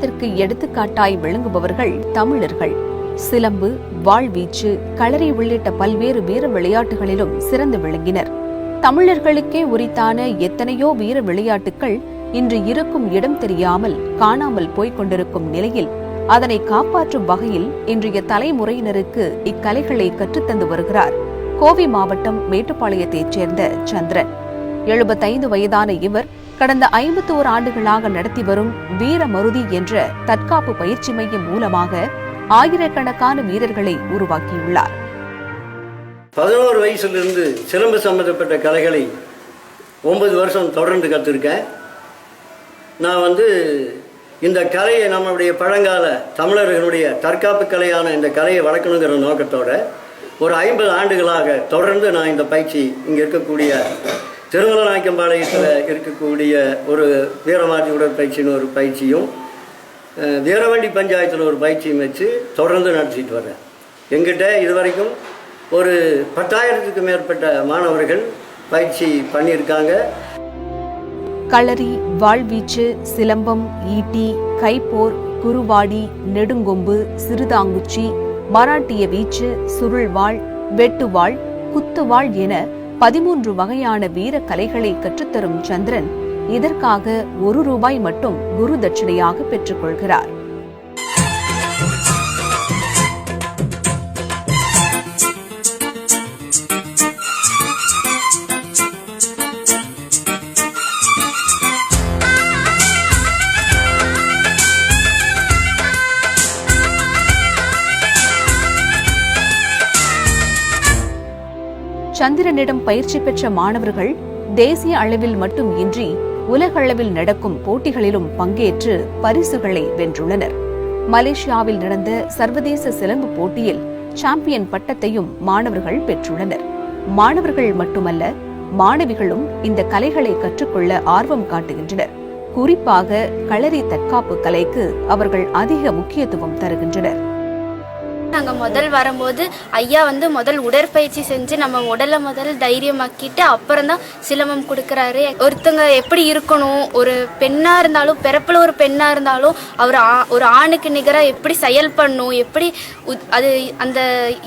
வீரத்திற்கு எடுத்துக்காட்டாய் விளங்குபவர்கள் தமிழர்கள். சிலம்பு, வாழ்வீச்சு, களரி உள்ளிட்ட பல்வேறு வீர விளையாட்டுகளிலும் சிறந்து விளங்கினர். தமிழர்களுக்கே உரித்தான எத்தனையோ வீர விளையாட்டுகள் இன்று இருக்கும் இடம் தெரியாமல் காணாமல் போய்க் கொண்டிருக்கும் நிலையில் அதனை காப்பாற்றும் வகையில் இன்றைய தலைமுறையினருக்கு இக்கலைகளை கற்றுத்தந்து வருகிறார் கோவை மாவட்டம் மேட்டுப்பாளையத்தைச் சேர்ந்த சந்திரன். 75 வயதான இவர் கடந்த 51 ஆண்டுகளாக நடத்தி வரும் வீரமருதி என்ற தற்காப்பு பயிற்சி மையம் மூலமாக ஆயிரக்கணக்கான வீரர்களை உருவாக்கியுள்ளார். 11 வயசிலிருந்து சிலம்பு சம்பந்தப்பட்ட கலைகளை 9 வருஷம் தொடர்ந்து கற்றுருக்கேன். நான் இந்த கலையை நம்மளுடைய பழங்கால தமிழர்களுடைய தற்காப்பு கலையான இந்த கலையை வளர்க்கணுங்கிற நோக்கத்தோட ஒரு 50 ஆண்டுகளாக தொடர்ந்து நான் இந்த பயிற்சி இங்கே இருக்கக்கூடிய திருமலநாயக்கம்பாளையத்தில் இருக்கக்கூடிய ஒரு வீரமாதி உடற்பயிற்சின்னு ஒரு பயிற்சியும் வீரவண்டி பஞ்சாயத்தில் ஒரு பயிற்சியும் வச்சு தொடர்ந்து நடத்திட்டு வர்றேன். எங்கிட்ட இதுவரைக்கும் ஒரு 10,000க்கு மேற்பட்ட மாணவர்கள் பயிற்சி பண்ணியிருக்காங்க. களரி, வாழ்வீச்சு, சிலம்பம், ஈட்டி, கைப்போர், குருவாடி, நெடுங்கொம்பு, சிறுதாங்குச்சி, மராட்டிய வீச்சு, சுருள்வாள், வெட்டுவாள், குத்துவாள் என 13 வகையான வீர கலைகளை கற்றுத்தரும் சந்திரன் இதற்காக ₹1 மட்டும் குரு தட்சிணையாக பெற்றுக் கொள்கிறார். சந்திரனிடம் பயிற்சி பெற்ற மாணவர்கள் தேசிய அளவில் மட்டும் இன்றி உலகளவில் நடக்கும் போட்டிகளிலும் பங்கேற்று பரிசுகளை வென்றுள்ளனர். மலேசியாவில் நடந்த சர்வதேச சிலம்பு போட்டியில் சாம்பியன் பட்டத்தையும் மாணவர்கள் பெற்றுள்ளனர். மாணவர்கள் மட்டுமல்ல, மாணவிகளும் இந்த கலைகளை கற்றுக்கொள்ள ஆர்வம் காட்டுகின்றனர். குறிப்பாக களரி தற்காப்பு கலைக்கு அவர்கள் அதிக முக்கியத்துவம் தருகின்றனர். நாங்கள் முதல் வரும்போது ஐயா முதல் உடற்பயிற்சி செஞ்சு நம்ம உடலை தைரியமாக்கிட்டு அப்புறம் தான் சிலம்பம் கொடுக்குறாரு. ஒருத்தங்க எப்படி இருக்கணும், ஒரு பெண்ணாக இருந்தாலும் பிறப்பில் ஒரு பெண்ணாக இருந்தாலும் அவர் ஒரு ஆணுக்கு நிகராக எப்படி செயல்படணும், எப்படி அது அந்த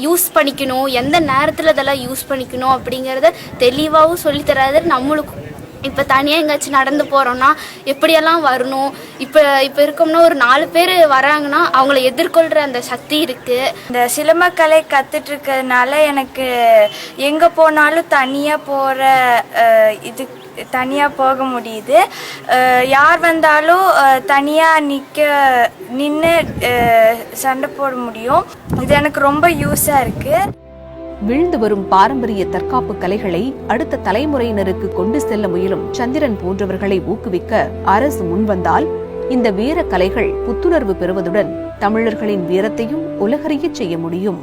யூஸ் பண்ணிக்கணும், எந்த நேரத்தில் இதெல்லாம் யூஸ் பண்ணிக்கணும் அப்படிங்கிறத தெளிவாகவும் சொல்லித்தராது. நம்மளுக்கும் இப்போ தனியாக எங்கேயாச்சும் நடந்து போகிறோன்னா எப்படியெல்லாம் வரணும், இப்போ இருக்கோம்னா ஒரு 4 பேர் வராங்கன்னா அவங்கள எதிர்கொள்கிற அந்த சக்தி இருக்குது. இந்த சிலம்பக்கலை கற்றுட்ருக்கிறதுனால எனக்கு எங்கே போனாலும் தனியாக போக முடியுது. யார் வந்தாலும் தனியாக நின்று சண்டை போட முடியும். இது எனக்கு ரொம்ப யூஸாக இருக்குது. விழுந்து வரும் பாரம்பரிய தற்காப்பு கலைகளை அடுத்த தலைமுறையினருக்கு கொண்டு செல்ல முயலும் சந்திரன் போன்றவர்களை ஊக்குவிக்க அரசு முன்வந்தால் இந்த வீர கலைகள் புத்துணர்வு பெறுவதுடன் தமிழர்களின் வீரத்தையும் உலகறியச் செய்ய முடியும்.